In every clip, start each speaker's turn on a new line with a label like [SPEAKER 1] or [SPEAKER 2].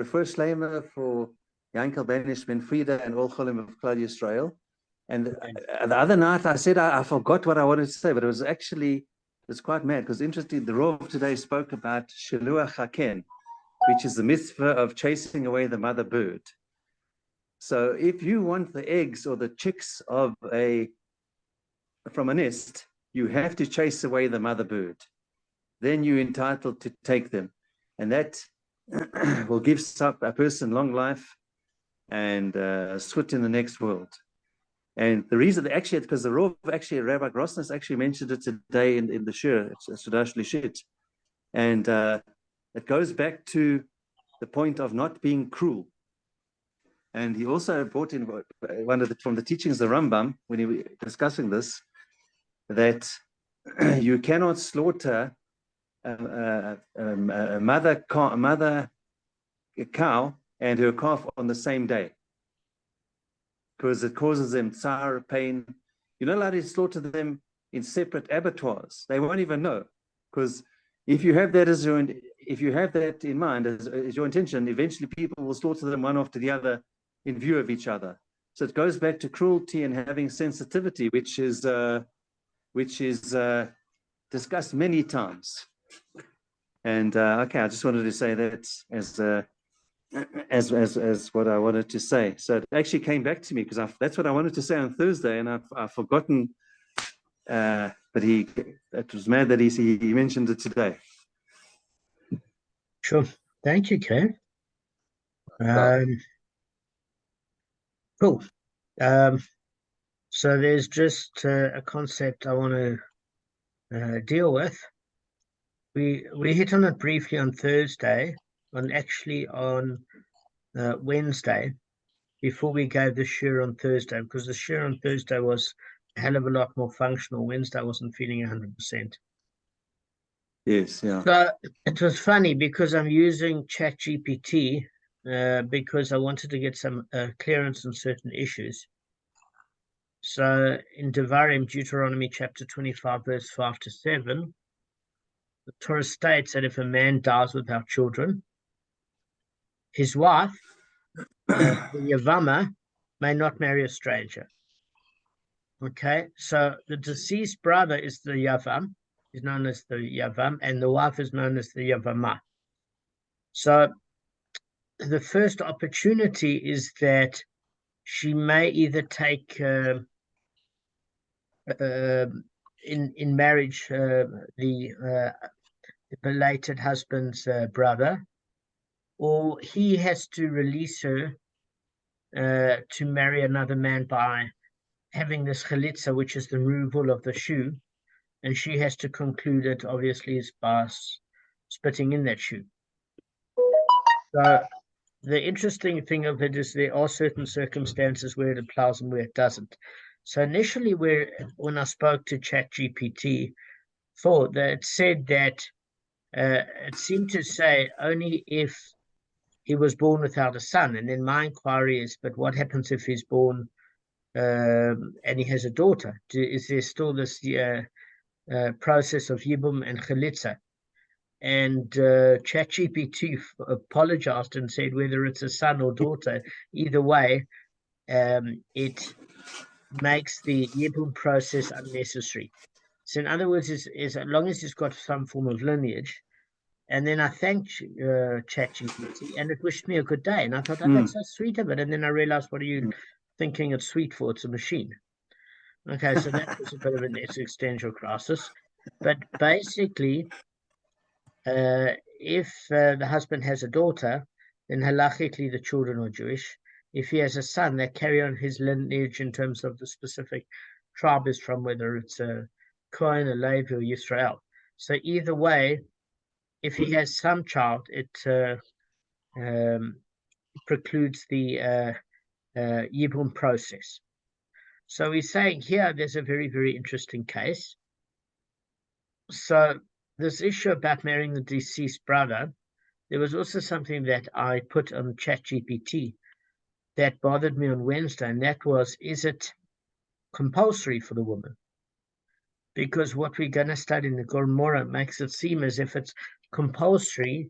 [SPEAKER 1] first Shleimer for Yankel Benish Ben Frida and all Cholim of Klal Yisrael. And the other night I said I forgot what I wanted to say, but it's quite mad because interesting. The Rav today spoke about Shiluach Haken, which is the mitzvah of chasing away the mother bird. So if you want the eggs or the chicks from a nest, you have to chase away the mother bird. Then you're entitled to take them. And that will give a person long life and sweat in the next world. And the reason, actually, because the Rav, actually, Rabbi Grossness actually mentioned it today in the Shir, it's Sudash Lishit. And it goes back to the point of not being cruel. And he also brought in from the teachings of the Rambam, when he was discussing this, that you cannot slaughter a mother cow and her calf on the same day, because it causes them tsar, pain. You're not allowed to slaughter them in separate abattoirs. They won't even know, because if you have that in mind as your intention, eventually people will slaughter them one after the other in view of each other. So it goes back to cruelty and having sensitivity, which is discussed many times. And okay, I just wanted to say that as what I wanted to say. So it actually came back to me because that's what I wanted to say on Thursday, and I've forgotten. But it was mad that he mentioned it today.
[SPEAKER 2] Sure, thank you, Kabb. Cool. So there's just a concept I want to deal with. We hit on it briefly on Thursday, on Wednesday, before we gave the shir on Thursday, because the shir on Thursday was a hell of a lot more functional. Wednesday I wasn't feeling 100%.
[SPEAKER 1] Yes, yeah.
[SPEAKER 2] So it was funny because I'm using ChatGPT because I wanted to get some clearance on certain issues. So in Devarim, Deuteronomy chapter 25, verse 5 to 7, the Torah states that if a man dies without children, his wife, the Yavama, may not marry a stranger. Okay, so the deceased brother is the Yavam, is known as the Yavam, and the wife is known as the Yavama. So the first opportunity is that she may either take in marriage the belated husband's brother, or he has to release her to marry another man by having this chalitza, which is the removal of the shoe, and she has to conclude it, obviously, is by spitting in that shoe. So the interesting thing of it is there are certain circumstances where it applies and where it doesn't. So initially, when I spoke to ChatGPT, it said that it seemed to say only if he was born without a son. And then my inquiry is, but what happens if he's born and he has a daughter? Is there still this process of Yibum and Chalitza? And ChatGPT apologized and said whether it's a son or daughter, either way, it makes the Yibum process unnecessary. So in other words, is as long as he's got some form of lineage. And then I thanked ChatGPT, and it wished me a good day. And I thought, oh, that's so sweet of it. And then I realized, what are you thinking it's sweet for? It's a machine. Okay, so that was a bit of an existential crisis. But basically, if the husband has a daughter, then halachically the children are Jewish. If he has a son, they carry on his lineage in terms of the specific tribe is from, whether it's a Kohen, a Levi, or Yisrael. So either way, if he has some child, it precludes the Yibum process. So he's saying here there's a very, very interesting case. So this issue about marrying the deceased brother, there was also something that I put on ChatGPT that bothered me on Wednesday, and that was, is it compulsory for the woman? Because what we're going to study in the Gemara makes it seem as if it's compulsory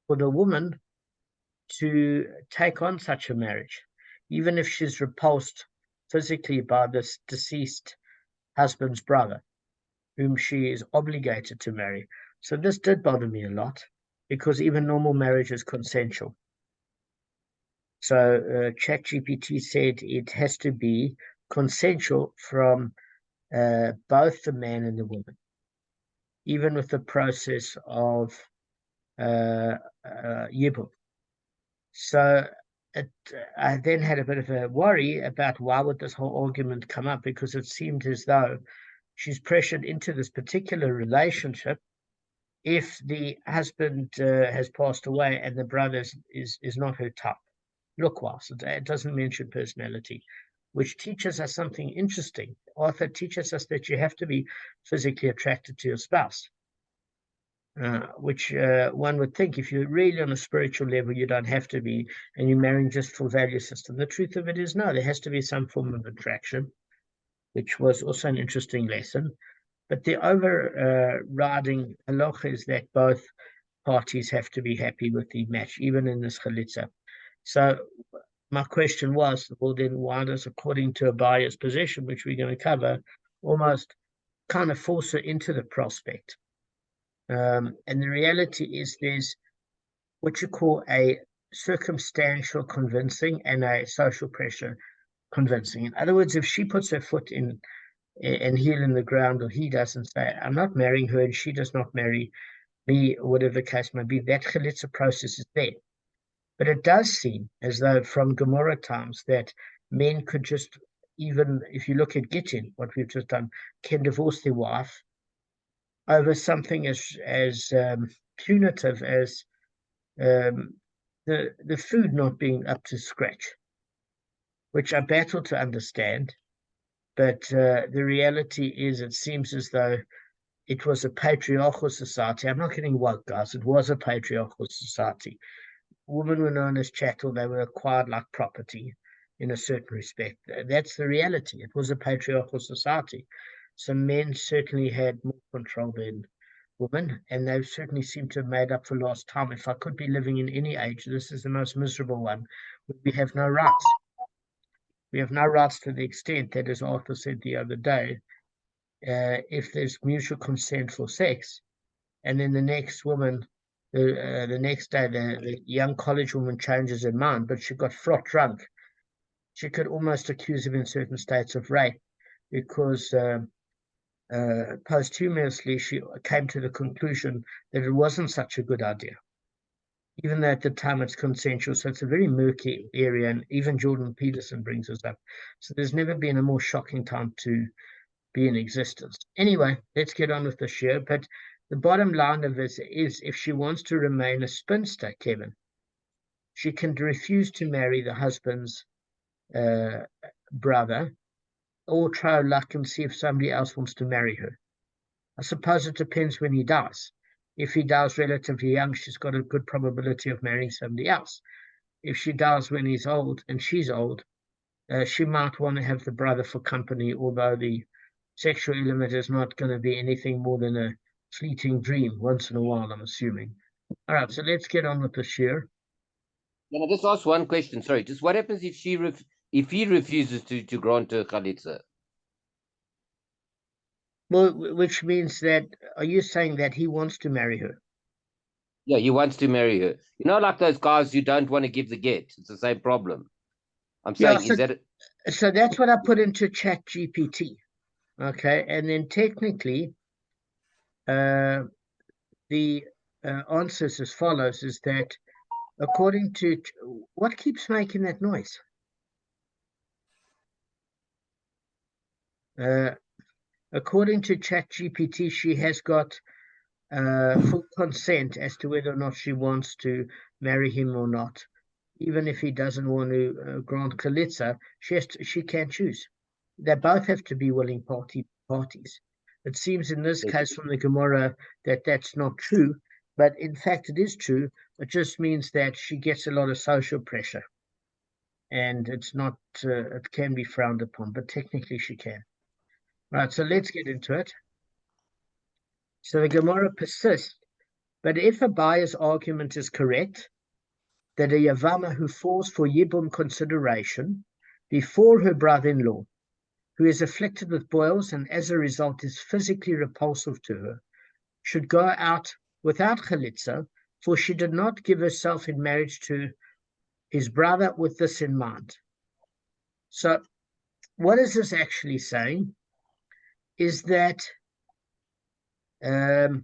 [SPEAKER 2] for the woman to take on such a marriage, even if she's repulsed physically by this deceased husband's brother, whom she is obligated to marry. So this did bother me a lot, because even normal marriage is consensual. So ChatGPT said it has to be consensual from both the man and the woman, even with the process of yibum. So I then had a bit of a worry about why would this whole argument come up, because it seemed as though she's pressured into this particular relationship if the husband has passed away and the brother is not her type, look-wise. It doesn't mention personality, which teaches us something interesting. Arthur teaches us that you have to be physically attracted to your spouse, which one would think if you're really on a spiritual level, you don't have to be, and you're marrying just for value system. The truth of it is, no, there has to be some form of attraction, which was also an interesting lesson. But the overriding halacha is that both parties have to be happy with the match, even in this chalitza. So my question was, well, then why does, according to Abaya's position, which we're going to cover, almost kind of force her into the prospect? And the reality is there's what you call a circumstantial convincing and a social pressure convincing. In other words, if she puts her foot in and heel in the ground, or he doesn't say, I'm not marrying her, and she does not marry me, or whatever the case may be, that chalitza process is there. But it does seem as though from Gemara times that men could just, even if you look at Gittin, what we've just done, can divorce their wife over something as punitive as the food not being up to scratch, which I battle to understand. But the reality is, it seems as though it was a patriarchal society. I'm not getting woke, guys. It was a patriarchal society. Women were known as chattel. They were acquired like property in a certain respect. That's the reality. It was a patriarchal society. So men certainly had more control than women, and they certainly seem to have made up for lost time. If I could be living in any age, this is the most miserable one. We have no rights. We have no rights to the extent that, as Arthur said the other day, if there's mutual consent for sex, and then the next woman, the next day, the young college woman changes her mind, but she got fraught drunk, she could almost accuse him in certain states of rape, because posthumously she came to the conclusion that it wasn't such a good idea, even though at the time it's consensual. So it's a very murky area, and even Jordan Peterson brings us up. So there's never been a more shocking time to be in existence. Anyway, let's get on with the show. But the bottom line of this is, if she wants to remain a spinster, Kevin, she can refuse to marry the husband's brother, or try luck and see if somebody else wants to marry her. I suppose it depends when he dies. If he dies relatively young, she's got a good probability of marrying somebody else. If she dies when he's old and she's old, she might want to have the brother for company, although the sexual element is not going to be anything more than a fleeting dream once in a while, I'm assuming. All right, so let's get on with the shir.
[SPEAKER 3] Can I just ask one question? Sorry, just what happens if if he refuses to grant her chalitza?
[SPEAKER 2] Well, which means that, are you saying that he wants to marry her?
[SPEAKER 3] Yeah, he wants to marry her. You know, like those guys who don't want to give the get. It's the same problem. I'm saying,
[SPEAKER 2] so,
[SPEAKER 3] is that...
[SPEAKER 2] So that's what I put into ChatGPT. Okay, and then technically, the answers as follows, is that according to, what keeps making that noise? According to ChatGPT, she has got full consent as to whether or not she wants to marry him or not. Even if he doesn't want to grant chalitza, she can choose. They both have to be willing parties. It seems in this case from the Gemara that that's not true, but in fact it is true. It just means that she gets a lot of social pressure, and it's not. It can be frowned upon, but technically she can. Right. So let's get into it. So the Gemara persists, but if Abaya's argument is correct, that a Yavama who falls for Yibum consideration before her brother-in-law, who is afflicted with boils and as a result is physically repulsive to her, should go out without chalitza, for she did not give herself in marriage to his brother with this in mind. So what is this actually saying? Is that the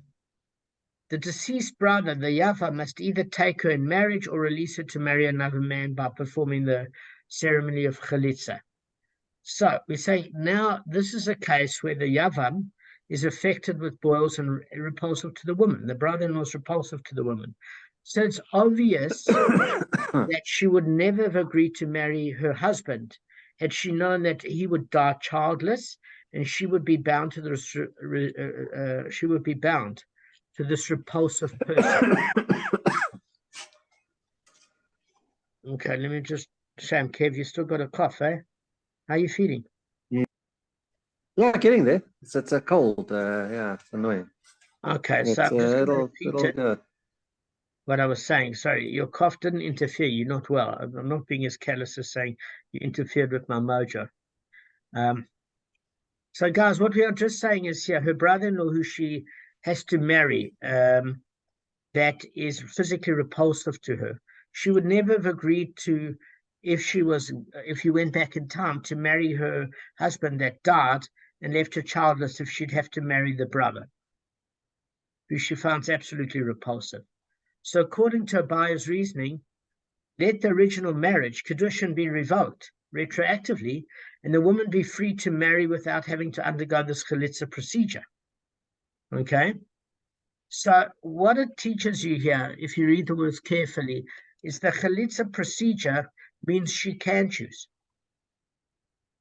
[SPEAKER 2] deceased brother, the Yava, must either take her in marriage or release her to marry another man by performing the ceremony of chalitza. So we say now this is a case where the Yavam is affected with boils and repulsive to the woman. The brother-in-law is repulsive to the woman. So it's obvious that she would never have agreed to marry her husband had she known that he would die childless, and she would be bound to this. She would be bound to this repulsive person. Okay, let me just. Sam, Kev, you still got a cough, eh? How are you feeling?
[SPEAKER 1] Yeah, getting there. It's a cold. Yeah, it's annoying.
[SPEAKER 2] Okay,
[SPEAKER 1] It's,
[SPEAKER 2] so I'm just going to
[SPEAKER 1] it'll
[SPEAKER 2] repeat it.
[SPEAKER 1] go.
[SPEAKER 2] What I was saying. Sorry, your cough didn't interfere. You're not well. I'm not being as careless as saying you interfered with my mojo. So, guys, what we are just saying is here, her brother-in-law, who she has to marry, that is physically repulsive to her. She would never have agreed to, if you went back in time, to marry her husband that died and left her childless if she'd have to marry the brother, who she finds absolutely repulsive. So according to Abaya's reasoning, let the original marriage, Kedushin, be revoked retroactively, and the woman be free to marry without having to undergo this chalitza procedure. Okay? So what it teaches you here, if you read the words carefully, is the chalitza procedure means she can choose.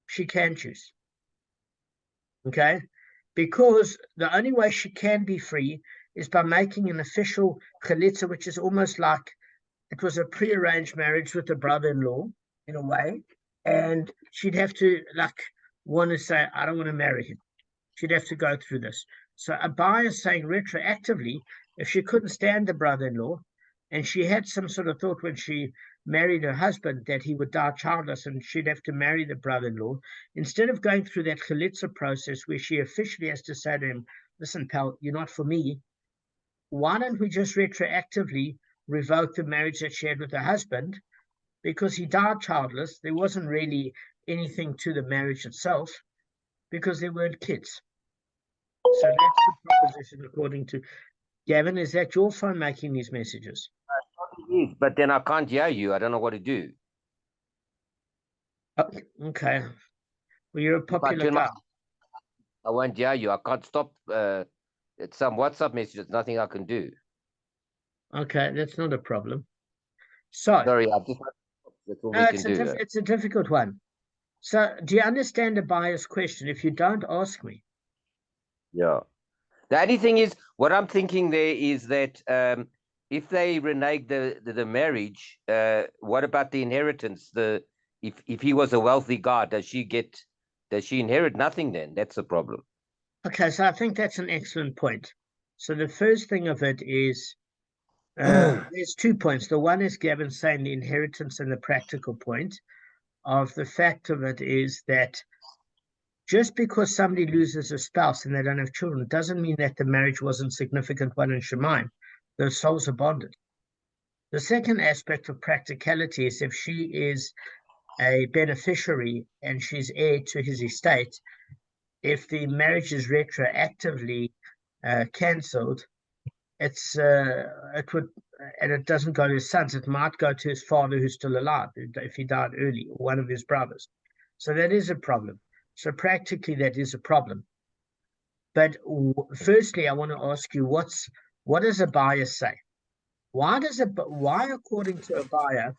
[SPEAKER 2] She can choose. Okay? Because the only way she can be free is by making an official chalitza, which is almost like it was a prearranged marriage with the brother-in-law, in a way, and she'd have to want to say, I don't want to marry him. She'd have to go through this. So Abaya is saying retroactively, if she couldn't stand the brother-in-law, and she had some sort of thought when she married her husband that he would die childless and she'd have to marry the brother-in-law, instead of going through that chalitza process where she officially has to say to him, listen, pal, you're not for me, why don't we just retroactively revoke the marriage that she had with her husband? Because he died childless, there wasn't really anything to the marriage itself because there weren't kids. So that's the proposition according to Gavin. Is that your phone making these messages?
[SPEAKER 3] But then I can't hear you. I don't know what to do.
[SPEAKER 2] Oh, okay. Well, you're a popular guy.
[SPEAKER 3] I won't hear you. I can't stop. It's some WhatsApp messages. Nothing I can do.
[SPEAKER 2] Okay, that's not a problem. So,
[SPEAKER 3] sorry, I just that's all we can do.
[SPEAKER 2] It's a difficult one. So, do you understand Abaya's question? If you don't, ask me.
[SPEAKER 3] Yeah. The only thing is, what I'm thinking there is that if they renege the marriage, what about the inheritance? If he was a wealthy guy, does she inherit nothing then? That's the problem.
[SPEAKER 2] Okay, so I think that's an excellent point. So the first thing of it is there's 2 points. The one is Gavin saying the inheritance, and the practical point of the fact of it is that just because somebody loses a spouse and they don't have children doesn't mean that the marriage wasn't significant one in Shemaim. Those souls are bonded. The second aspect of practicality is if she is a beneficiary and she's heir to his estate, if the marriage is retroactively cancelled, it doesn't go to his sons. It might go to his father who's still alive if he died early, or one of his brothers. So that is a problem. So practically that is a problem. But firstly, I want to ask you, what does Abaya say? Why according to Abaya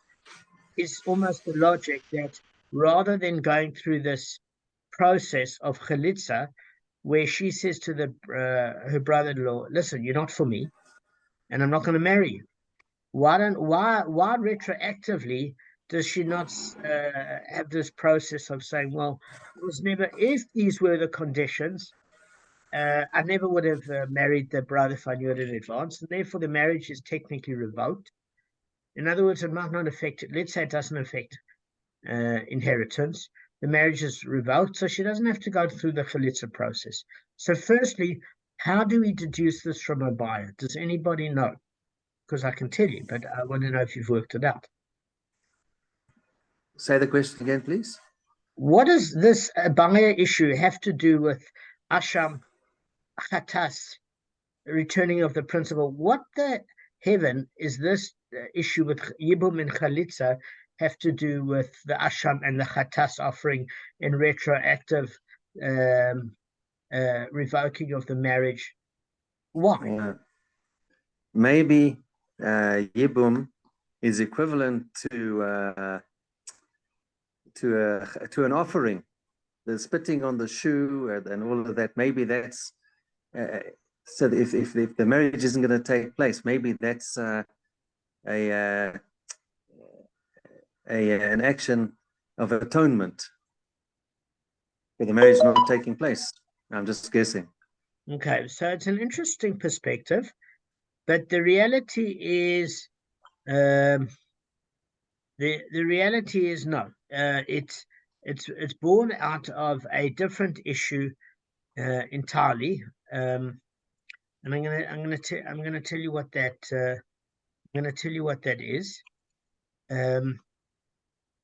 [SPEAKER 2] is almost the logic that rather than going through this process of chalitza, where she says to her brother-in-law, listen, you're not for me, and I'm not going to marry you. Why retroactively does she not have this process of saying, well, it was never, if these were the conditions, I never would have married the brother if I knew it in advance, and therefore the marriage is technically revoked. In other words, it might not affect, let's say it doesn't affect inheritance. The marriage is revoked, so she doesn't have to go through the chalitza process. So firstly, how do we deduce this from a buyer? Does anybody know? Because I can tell you, but I want to know if you've worked it out.
[SPEAKER 1] Say the question again, please.
[SPEAKER 2] What does this buyer issue have to do with Asham, Chatas, returning of the principal? What the heaven is this issue with Yibum and Chalitza have to do with the Asham and the Chatas offering in retroactive revoking of the marriage? Why?
[SPEAKER 1] Maybe Yibum is equivalent to an offering, the spitting on the shoe and all of that. Maybe that's so. If the marriage isn't going to take place, maybe that's an action of atonement for the marriage not taking place. I'm just guessing.
[SPEAKER 2] Okay, so it's an interesting perspective, but the reality is, the reality is no. It's born out of a different issue entirely. And I'm gonna tell you what that is.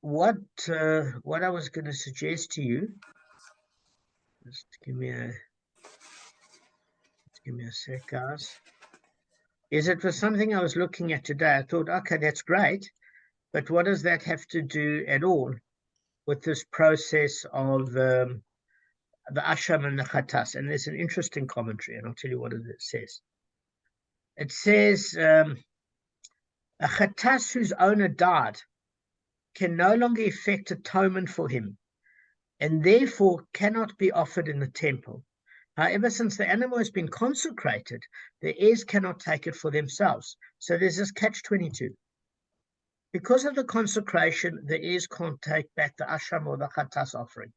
[SPEAKER 2] What I was going to suggest to you, just give me a sec, guys. It was something I was looking at today. I thought, okay, that's great, but what does that have to do at all with this process of the Asham and the Chatas? And there's an interesting commentary, and I'll tell you what it says. It says, a Chatas whose owner died can no longer effect atonement for him, and therefore cannot be offered in the temple. However, since the animal has been consecrated, the heirs cannot take it for themselves. So there's this catch-22. Because of the consecration, the heirs can't take back the Asham or the Chatas offering.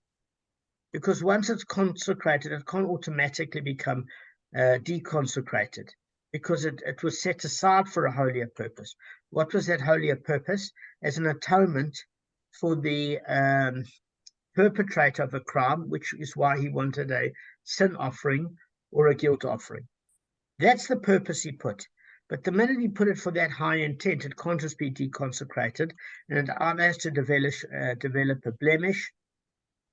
[SPEAKER 2] Because once it's consecrated, it can't automatically become deconsecrated, because it was set aside for a holier purpose. What was that holier purpose? As an atonement for the perpetrator of a crime, which is why he wanted a sin offering or a guilt offering. That's the purpose he put. But the minute he put it for that high intent, it can't just be deconsecrated, and it either has to develop a blemish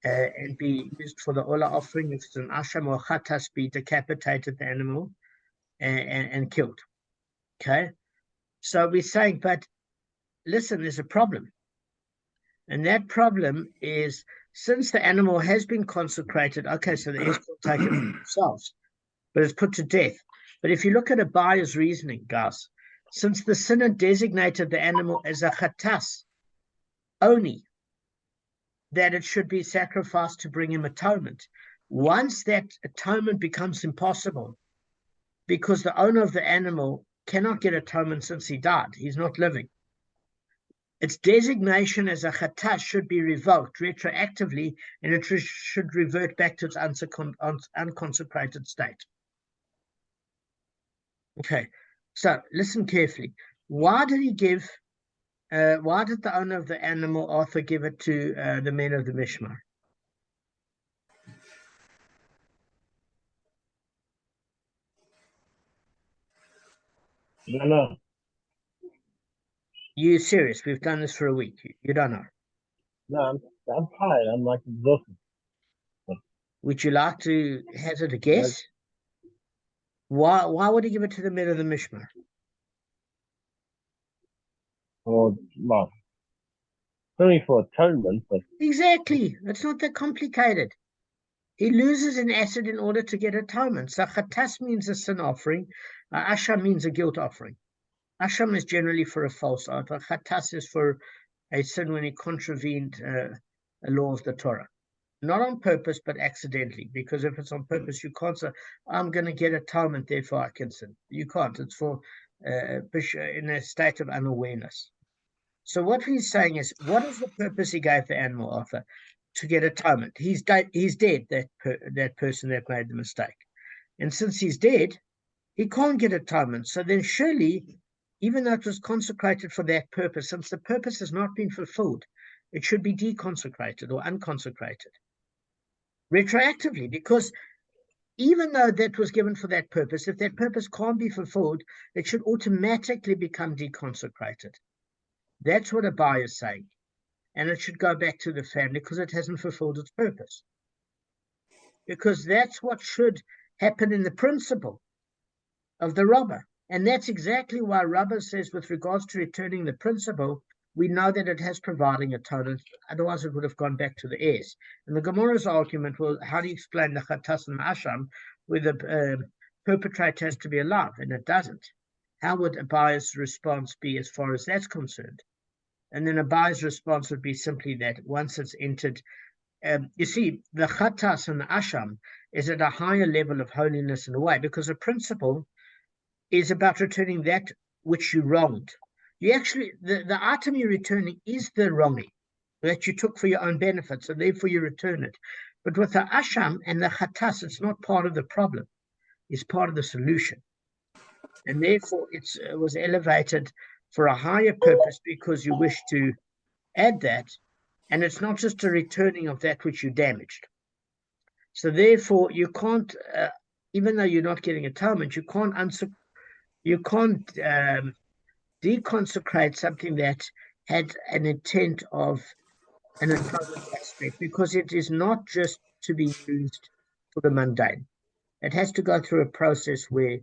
[SPEAKER 2] and be used for the Ola offering. If it's an Asham or Chatas, be decapitated, the animal, and killed. Okay? So we're saying, but listen, there's a problem. And that problem is, since the animal has been consecrated, okay, so the heirs will take it for themselves, but it's put to death. But if you look at a buyer's reasoning, guys, since the sinner designated the animal as a chatas only, that it should be sacrificed to bring him atonement. Once that atonement becomes impossible, because the owner of the animal cannot get atonement since he died, he's not living, its designation as a chatas should be revoked retroactively, and it should revert back to its unconsecrated state. Okay, so listen carefully. Why did the owner of the animal author give it to the men of the Mishmar?
[SPEAKER 4] No.
[SPEAKER 2] You serious? We've done this for a week. You don't know?
[SPEAKER 4] No, I'm tired. I'm like exhausted.
[SPEAKER 2] Would you like to hazard a guess? Why would he give it to the men of the Mishmar?
[SPEAKER 4] Or well, only for atonement, but
[SPEAKER 2] Exactly. It's not that complicated. He loses an asset in order to get atonement. So chatas means a sin offering. Asham means a guilt offering. Asham is generally for a false oath. Chatas is for a sin when he contravened a law of the Torah. Not on purpose, but accidentally. Because if it's on purpose, you can't say, I'm going to get atonement, therefore I can sin. You can't. It's for in a state of unawareness. So what he's saying is, what is the purpose he gave the animal author? To get atonement. He's dead, that person that made the mistake. And since he's dead, he can't get atonement. So then surely even though it was consecrated for that purpose, since the purpose has not been fulfilled, it should be deconsecrated or unconsecrated retroactively, because even though that was given for that purpose, if that purpose can't be fulfilled, it should automatically become deconsecrated. That's what Abai is saying. And it should go back to the family because it hasn't fulfilled its purpose. Because that's what should happen in the principle of the robber. And that's exactly why Rabba says, with regards to returning the principle, we know that it has providing atonement, otherwise it would have gone back to the heirs. And the Gemara's argument, well, how do you explain the Chatas and Asham, where the perpetrator has to be alive, and it doesn't? How would Abai's response be as far as that's concerned? And then Abai's response would be simply that once it's entered, you see, the Chatas and the Asham is at a higher level of holiness in a way, because the principle is about returning that which you wronged. You actually, the item you're returning is the wronging that you took for your own benefits, and therefore you return it. But with the Asham and the Chatas, it's not part of the problem, it's part of the solution. And therefore it was elevated for a higher purpose because you wish to add that, and it's not just a returning of that which you damaged. So therefore you can't, even though you're not getting atonement, you can't deconsecrate something that had an intent of an atonement aspect, because it is not just to be used for the mundane. It has to go through a process where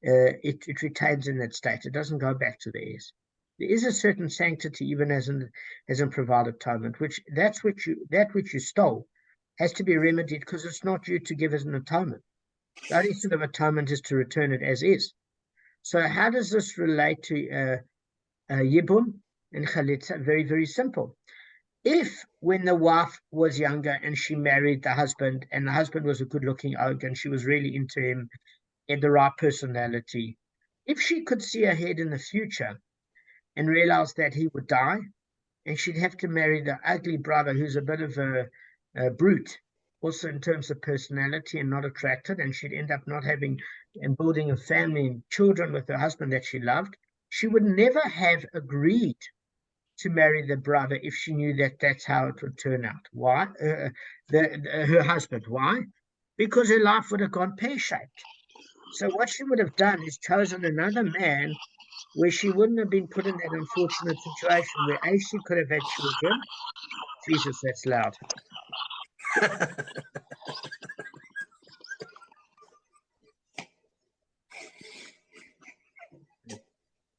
[SPEAKER 2] it retains in that state. It doesn't go back to the heirs. There is a certain sanctity even as in provided atonement, that which you stole has to be remedied, because it's not you to give as an atonement. The only sort of atonement is to return it as is. So how does this relate to Yibum and Chalitza? Very, very simple. If when the wife was younger and she married the husband, and the husband was a good-looking oak and she was really into him, had the right personality, if she could see ahead in the future and realize that he would die and she'd have to marry the ugly brother who's a bit of a brute, also in terms of personality, and not attracted, and she'd end up not having and building a family and children with her husband that she loved, she would never have agreed to marry the brother if she knew that that's how it would turn out. Why? Her husband. Why? Because her life would have gone pear-shaped. So what she would have done is chosen another man where she wouldn't have been put in that unfortunate situation where A, she could have had children. Jesus, that's loud.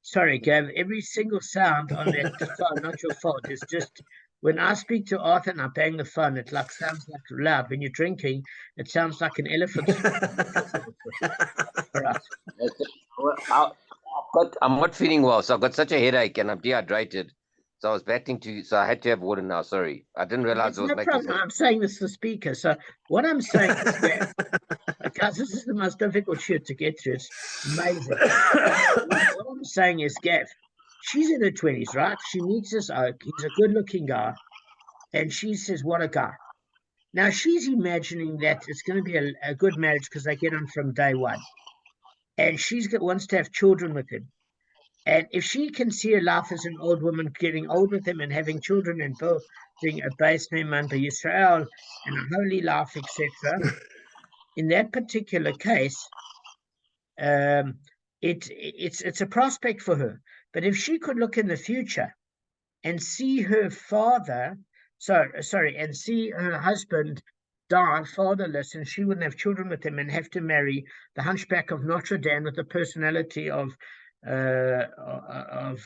[SPEAKER 2] Sorry, Gav, every single sound on that phone, not your fault. It's just when I speak to Arthur and I bang the phone, it sounds like loud. When you're drinking, it sounds like an elephant. Right.
[SPEAKER 3] I'm not feeling well, so I've got such a headache and I'm dehydrated. So I was so I had to have water now. Sorry. I didn't realize it was
[SPEAKER 2] no
[SPEAKER 3] making
[SPEAKER 2] problem. I'm saying this to the speaker. So what I'm saying is that, guys, this is the most difficult shit to get through. It's amazing. What I'm saying is, Gav, she's in her 20s, right? She meets this oak. He's a good-looking guy. And she says, what a guy. Now, she's imagining that it's going to be a good marriage because they get on from day one. And she wants to have children with him. And if she can see her life as an old woman, getting old with him and having children and building a base name under Israel and a holy life, etc., in that particular case, it's a prospect for her. But if she could look in the future and see her father, and see her husband die fatherless, and she wouldn't have children with him and have to marry the Hunchback of Notre Dame with the personality of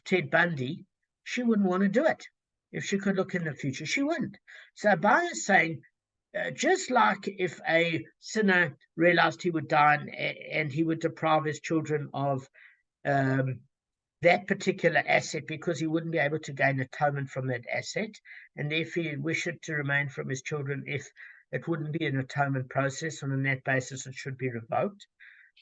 [SPEAKER 2] Ted Bundy, she wouldn't want to do it. If she could look in the future, she wouldn't. So Abaya is saying, just like if a sinner realized he would die and he would deprive his children of that particular asset because he wouldn't be able to gain atonement from that asset, and therefore he wished it to remain from his children if it wouldn't be an atonement process, and on that basis it should be revoked.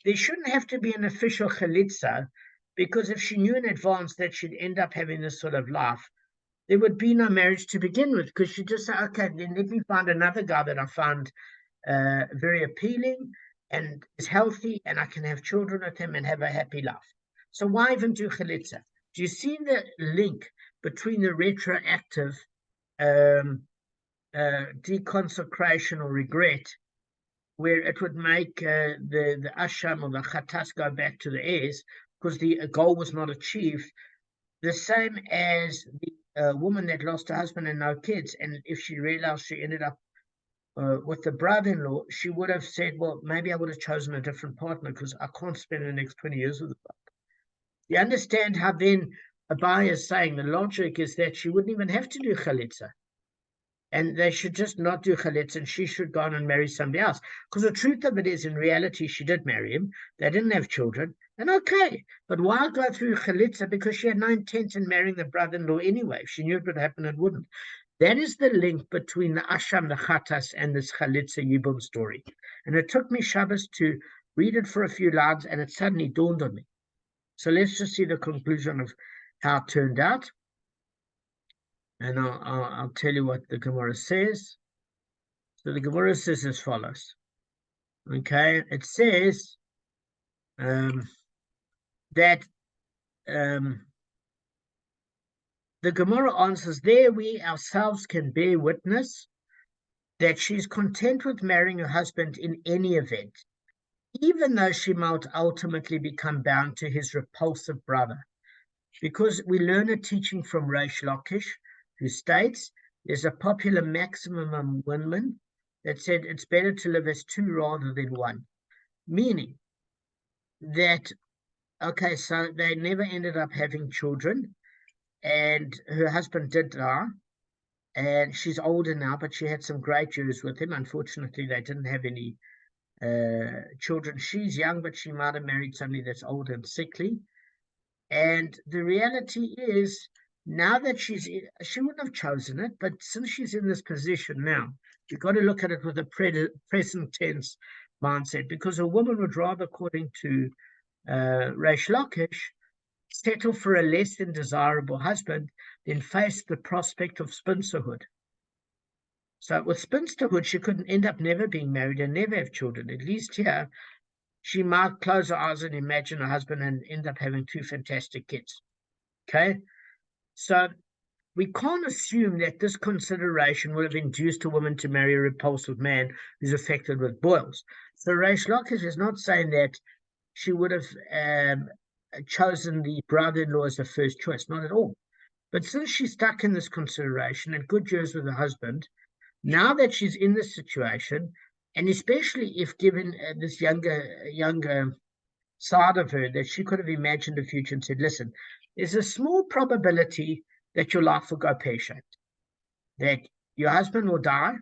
[SPEAKER 2] There shouldn't have to be an official chalitza, because if she knew in advance that she'd end up having this sort of life, there would be no marriage to begin with, because she'd just say, okay, then let me find another guy that I find very appealing and is healthy, and I can have children with him and have a happy life. So why even do chalitza? Do you see the link between the retroactive deconsecration or regret, where it would make the asham or the chatas go back to the heirs because the goal was not achieved, the same as the woman that lost her husband and no kids, and if she realized she ended up with the brother-in-law, she would have said, well, maybe I would have chosen a different partner because I can't spend the next 20 years with the brother. You understand how then Abai is saying the logic is that she wouldn't even have to do chalitza. And they should just not do chalitza, and she should go on and marry somebody else. Because the truth of it is, in reality, she did marry him. They didn't have children. And okay, but why go through chalitza? Because she had no intent in marrying the brother-in-law anyway. If she knew it would happen, it wouldn't. That is the link between the asham, the chatas, and this chalitza yibum story. And it took me Shabbos to read it for a few lines, and it suddenly dawned on me. So let's just see the conclusion of how it turned out. And I'll tell you what the Gemara says. So the Gemara says as follows. Okay, it says that the Gemara answers, there we ourselves can bear witness that she's content with marrying her husband in any event, even though she might ultimately become bound to his repulsive brother. Because we learn a teaching from Reish Lakish, who states there's a popular maximum among women that said it's better to live as two rather than one. Meaning that, okay, so they never ended up having children, and her husband did die, and she's older now, but she had some great years with him. Unfortunately, they didn't have any children. She's young, but she might have married somebody that's old and sickly. And the reality is, now that she wouldn't have chosen it, but since she's in this position now, you've got to look at it with a present tense mindset, because a woman would rather, according to Reish Lakish, settle for a less than desirable husband than face the prospect of spinsterhood. So with spinsterhood, she could end up never being married and never have children. At least here, she might close her eyes and imagine her husband and end up having two fantastic kids. Okay? So we can't assume that this consideration would have induced a woman to marry a repulsive man who's affected with boils. So Reish Lakish is not saying that she would have chosen the brother-in-law as the first choice, not at all. But since she's stuck in this consideration and good years with her husband, now that she's in this situation, and especially if given this younger side of her, that she could have imagined the future and said, listen, there's a small probability that your life will go pear-shaped, that your husband will die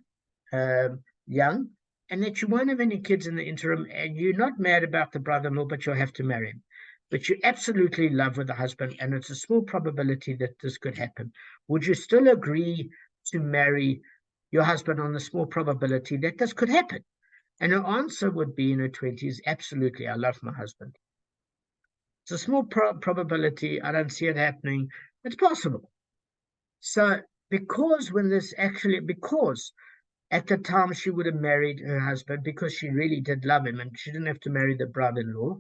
[SPEAKER 2] young, and that you won't have any kids in the interim, and you're not mad about the brother-in-law, but you'll have to marry him. But you're absolutely in love with the husband, and it's a small probability that this could happen. Would you still agree to marry your husband on the small probability that this could happen? And her answer would be in her 20s, absolutely, I love my husband. It's a small probability, I don't see it happening, it's possible. So because at the time she would have married her husband because she really did love him and she didn't have to marry the brother-in-law,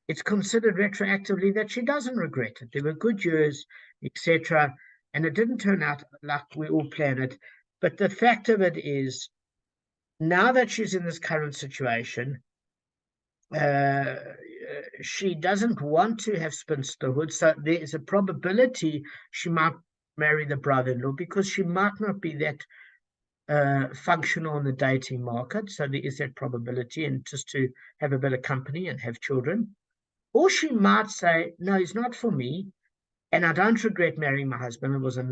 [SPEAKER 2] it's considered retroactively that she doesn't regret it. There were good years, etc., and it didn't turn out like we all planned it. But the fact of it is, now that she's in this current situation, she doesn't want to have spinsterhood, so there is a probability she might marry the brother-in-law because she might not be that functional in the dating market, so there is that probability, and just to have a bit of company and have children. Or she might say, no, he's not for me, and I don't regret marrying my husband. It was a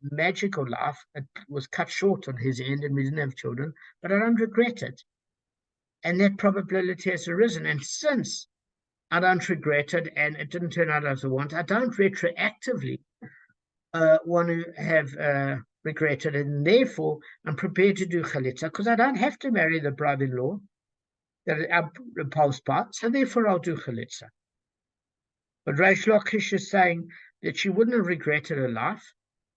[SPEAKER 2] magical life. It was cut short on his end, and we didn't have children, but I don't regret it. And that probability has arisen. And since I don't regret it, and it didn't turn out as I want, I don't retroactively want to have regretted it, and therefore I'm prepared to do chalitza because I don't have to marry the brother-in-law that I'm repulsed by, so therefore I'll do chalitza. But Reish Lakish is saying that she wouldn't have regretted her life,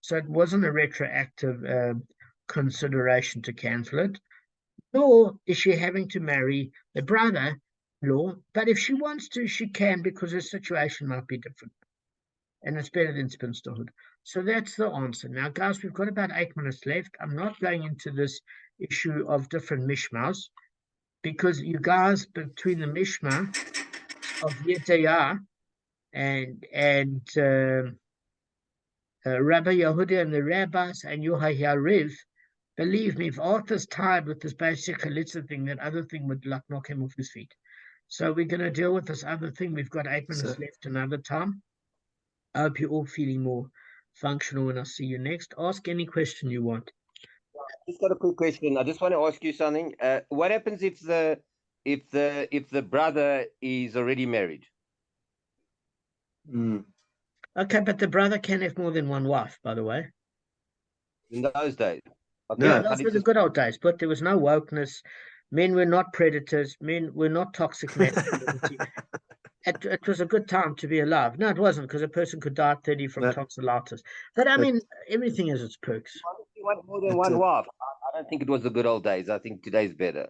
[SPEAKER 2] so it wasn't a retroactive consideration to cancel it, nor is she having to marry the brother law. But if she wants to, she can, because her situation might be different. And it's better than spinsterhood. So that's the answer. Now, guys, we've got about 8 minutes left. I'm not going into this issue of different mishmas, because you guys, between the mishma of Yetayah and Rabbi Yehuda and the rabbis and Yohai believe me, if Arthur's tired with this basic chalitza thing, that other thing would knock him off his feet. So we're going to deal with this other thing. We've got 8 minutes left another time. I hope you're all feeling more functional when I see you next. Ask any question you want.
[SPEAKER 3] Just got a quick question. I just want to ask you something. What happens if the brother is already married?
[SPEAKER 2] Okay, but the brother can have more than one wife, by the way.
[SPEAKER 3] In those days. Okay,
[SPEAKER 2] Yeah, those were the good old days, but there was no wokeness. Men were not predators. Men were not toxic masculinity. It was a good time to be alive. No, it wasn't, because a person could die at 30 from tonsillitis. But I mean, everything has its perks.
[SPEAKER 3] You want more than one wife. I don't think it was the good old days. I think today's better.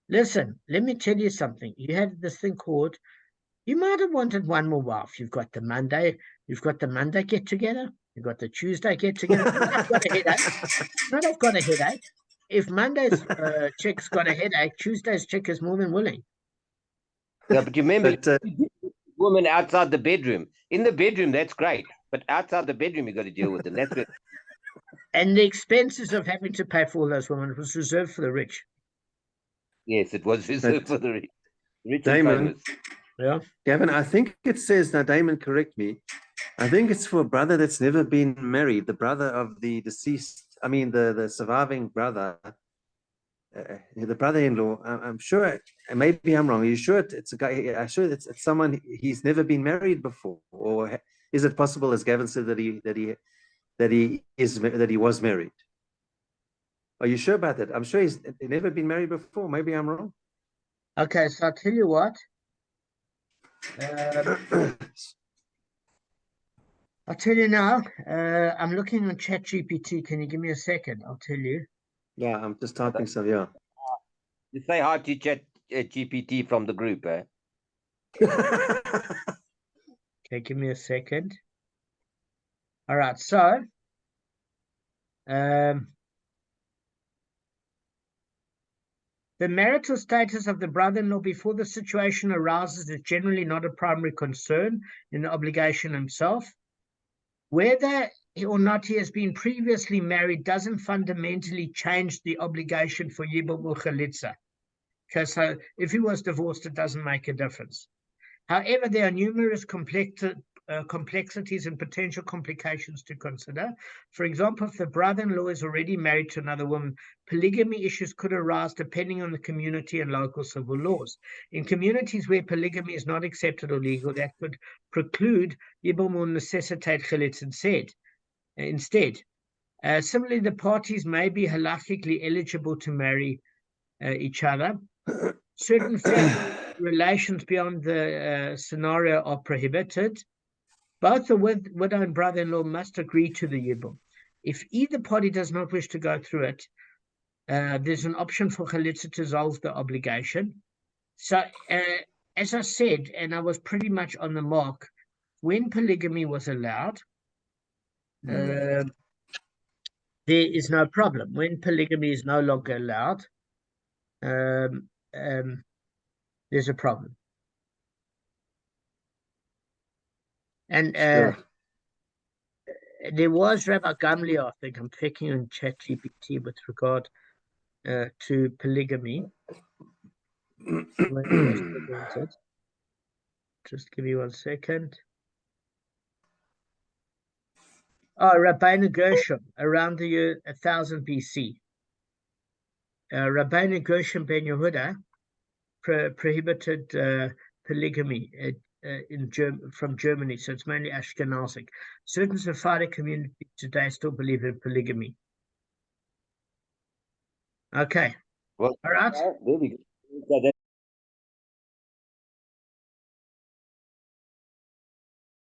[SPEAKER 2] Listen, let me tell you something. You had this thing called, you might have wanted one more wife. You've got the Monday get together. You've got the Tuesday get together. I've got a headache. Not I've got a headache. If Monday's chick's got a headache, Tuesday's chick is more than willing.
[SPEAKER 3] Yeah, but you remember, women outside the bedroom. In the bedroom, that's great. But outside the bedroom, you got to deal with them. That's it.
[SPEAKER 2] And the expenses of having to pay for all those women was reserved for the rich.
[SPEAKER 3] Yes, it was reserved for the rich.
[SPEAKER 1] Damon,
[SPEAKER 2] yeah.
[SPEAKER 1] Gavin, I think it says, now Damon, correct me, I think it's for a brother that's never been married, the brother of the deceased, I mean, the surviving brother, the brother-in-law. I'm sure, maybe I'm wrong. Are you sure it's a guy? I'm sure it's someone he's never been married before, or is it possible, as Gavin said, that he was married? Are you sure about that? I'm sure he's never been married before. Maybe I'm wrong.
[SPEAKER 2] Okay, so I'll tell you what. I'll tell you now. I'm looking on ChatGPT. Can you give me a second? I'll tell you.
[SPEAKER 1] Yeah, I'm just typing some. Yeah.
[SPEAKER 3] You say hi to Chat GPT from the group, eh?
[SPEAKER 2] Okay, give me a second. All right, so the marital status of the brother-in-law before the situation arises is generally not a primary concern in the obligation himself. Whether or not he has been previously married doesn't fundamentally change the obligation for Yibum or Chalitza. Okay, so if he was divorced, it doesn't make a difference. However, there are numerous complexities and potential complications to consider. For example, if the brother-in-law is already married to another woman, polygamy issues could arise depending on the community and local civil laws. In communities where polygamy is not accepted or legal, that could preclude Yibum or necessitate Chalitz instead. Similarly, the parties may be halakhically eligible to marry each other. Certain family relations beyond the scenario are prohibited. Both the widow and brother-in-law must agree to the yibum. If either party does not wish to go through it, there's an option for chalitza to resolve the obligation. So, as I said, and I was pretty much on the mark, when polygamy was allowed, there is no problem. When polygamy is no longer allowed, there's a problem. And
[SPEAKER 1] Sure.
[SPEAKER 2] there was Rabbi Gamliel, I think I'm checking on ChatGPT with regard to polygamy. When it was presented. Just give me 1 second. Oh, Rabbeinu Gershom, around the year 1000 BC. Rabbeinu Gershom ben Yehuda prohibited polygamy from Germany, so it's mainly Ashkenazic. Certain Sephardic communities today still believe in polygamy. Okay.
[SPEAKER 3] Well,
[SPEAKER 2] all right.
[SPEAKER 3] Very good. So